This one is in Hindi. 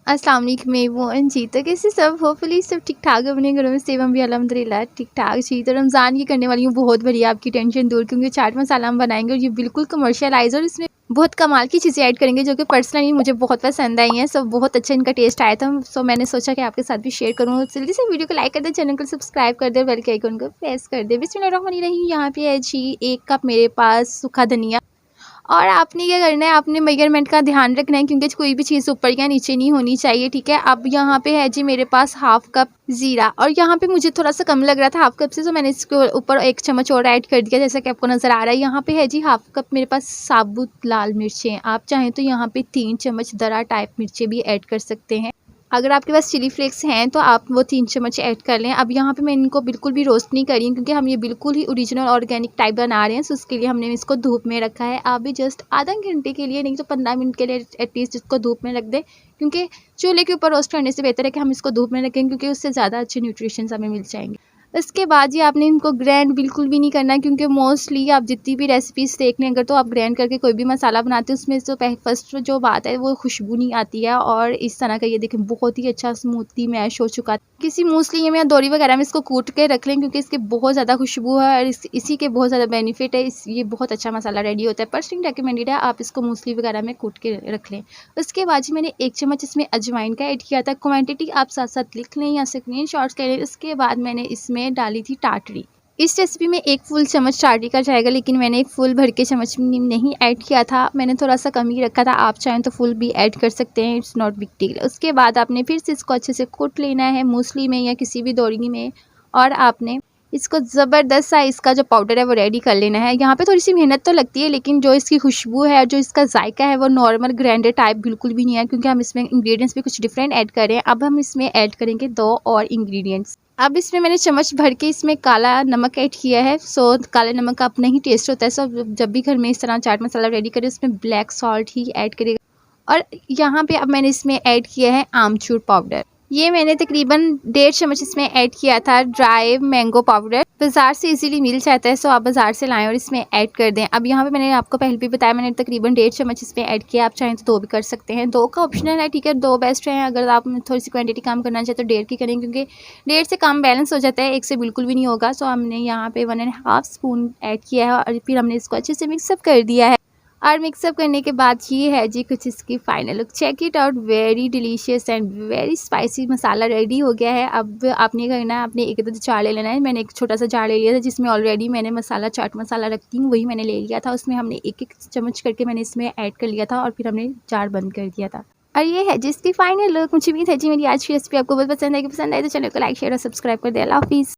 अस्सलाम वालेकुम एवरीवन जी। तो कैसे सब, होपफुली सब ठीक ठाक है अपने घरों में। सेव हम भी अल्हम्दुलिल्लाह ठीक ठाक जी। तो रमज़ान की करने वाली हूँ बहुत बढ़िया आपकी टेंशन दूर, क्योंकि चाट मसाला हम बनाएंगे और ये बिल्कुल कमर्शियलाइज और इसमें बहुत कमाल की चीज़ें ऐड करेंगे जो कि पर्सनली मुझे बहुत पसंद आई हैं। सब बहुत अच्छा इनका टेस्ट आया था, सो मैंने सोचा कि आपके साथ भी शेयर करूँ। जल्दी से वीडियो को लाइक कर दे, चैनल को सब्सक्राइब कर दे, बेल के आइकन को प्रेस कर दे। बिस्मिल्लाहिर्रहमानिर्रहीम। यहाँ पे है जी 1 कप मेरे पास सूखा धनिया। और आपने क्या करना है, आपने मेजरमेंट का ध्यान रखना है, क्योंकि कोई भी चीज़ ऊपर या नीचे नहीं होनी चाहिए, ठीक है। अब यहाँ पे है जी मेरे पास हाफ कप ज़ीरा, और यहाँ पे मुझे थोड़ा सा कम लग रहा था हाफ कप से, तो मैंने इसके ऊपर 1 चम्मच और ऐड कर दिया, जैसा कि आपको नज़र आ रहा है। यहाँ पे है जी हाफ कप मेरे पास साबुत लाल मिर्चें। आप चाहें तो यहाँ पे 3 चम्मच दरा टाइप मिर्चें भी ऐड कर सकते हैं। अगर आपके पास चिली फ्लेक्स हैं तो आप वो 3 चम्मच ऐड कर लें। अब यहाँ पे मैं इनको बिल्कुल भी रोस्ट नहीं करी, क्योंकि हम ये बिल्कुल ही ओरिजिनल ऑर्गेनिक टाइप बना रहे हैं, सो उसके लिए हमने इसको धूप में रखा है। आप भी जस्ट आधा घंटे के लिए, नहीं तो 15 मिनट के लिए एटलीस्ट इसको धूप में रख दें, क्योंकि चूल्हे के ऊपर रोस्ट करने से बेहतर है कि हम इसको धूप में रखें, क्योंकि उससे ज़्यादा अच्छे न्यूट्रिशंस हमें मिल जाएंगे। उसके बाद ये आपने इनको ग्राइंड बिल्कुल भी नहीं करना, क्योंकि मोस्टली आप जितनी भी रेसिपीज़ देख लें, अगर तो आप ग्राइंड करके कोई भी मसाला बनाते हैं, उसमें तो फर्स्ट जो बात है वो खुशबू नहीं आती है। और इस तरह का ये देखें बहुत ही अच्छा स्मूथली मैश हो चुका है। किसी मूसली में या दोरी वगैरह में इसको कूट के रख लें, क्योंकि इसके बहुत ज़्यादा खुशबू है और इसी के बहुत ज़्यादा बेनिफिट है। ये बहुत अच्छा मसाला रेडी होता है। पर्सनली रिकमेंडेड है आप इसको मूसली वगैरह में कूट के रख लें। उसके बाद जी मैंने 1 चम्मच इसमें अजवाइन का ऐड किया था। क्वांटिटी आप साथ साथ लिख लें या स्क्रीनशॉट्स ले लें। उसके बाद मैंने इसमें डाली थी टाटरी। इस रेसिपी में 1 फुल चम्मच टाटरी का जाएगा, लेकिन मैंने 1 फुल भर के चम्मच नहीं ऐड किया था, मैंने थोड़ा सा कम ही रखा था। आप चाहें तो फुल भी ऐड कर सकते हैं, इट्स नॉट बिग डील। उसके बाद आपने फिर से इसको अच्छे से कूट लेना है मूसली में या किसी भी दौरी में, और आपने इसको ज़बरदस्त सा इसका जो पाउडर है वो रेडी कर लेना है। यहाँ पे थोड़ी सी मेहनत तो लगती है, लेकिन जो इसकी खुशबू है और जो इसका जायका है वो नॉर्मल ग्राइंडर टाइप बिल्कुल भी नहीं है, क्योंकि हम इसमें इंग्रेडिएंट्स भी कुछ डिफरेंट ऐड कर रहे हैं। अब हम इसमें ऐड करेंगे 2 और इंग्रेडिएंट्स। अब इसमें मैंने चम्मच भर के इसमें काला नमक ऐड किया है। सो काले नमक का अपना ही टेस्ट होता है, सो जब भी घर में इस तरह चाट मसाला रेडी करें उसमें ब्लैक सॉल्ट ही ऐड करेगा। और यहाँ पे अब मैंने इसमें ऐड किया है आमचूर पाउडर। ये मैंने तकरीबन 1.5 चम्मच इसमें ऐड किया था। ड्राई मैंगो पाउडर बाज़ार से इजीली मिल जाता है, सो आप बाज़ार से लाएं और इसमें ऐड कर दें। अब यहाँ पे मैंने आपको पहले भी बताया, मैंने तकरीबन 1.5 चम्मच इसमें ऐड किया। आप चाहें तो 2 भी कर सकते हैं, 2 का ऑप्शनल है, ठीक है। 2 बेस्ट है। अगर आप थोड़ी सी क्वांटिटी कम करना चाहें तो 1.5 की करें, क्योंकि 1.5 से कम बैलेंस हो जाता है, 1 से बिल्कुल भी नहीं होगा। सो हमने यहाँ पे 1.5 स्पून ऐड किया है और फिर हमने इसको अच्छे से मिक्सअप कर दिया है। और मिक्सअप करने के बाद ये है जी कुछ इसकी final look. Check it out, very delicious and very spicy masala ready हो गया है। अब आपने करना है, आपने एक जार ले लेना है। मैंने एक छोटा सा जार ले लिया था, जिसमें ऑलरेडी मैंने मसाला चाट मसाला रखती हूँ, वही मैंने ले लिया था। उसमें हमने 1-1 चम्मच करके मैंने इसमें ऐड कर लिया था और फिर हमने जार बंद कर दिया था। और ये है जिसकी फाइनल लुक। मुझे उम्मीद है जी मेरी आज की रेसिपी आपको बहुत पसंद आएगी। पसंद आए तो चैनल को लाइक शेयर और सब्सक्राइब कर दे। अल्लाह हाफिज़।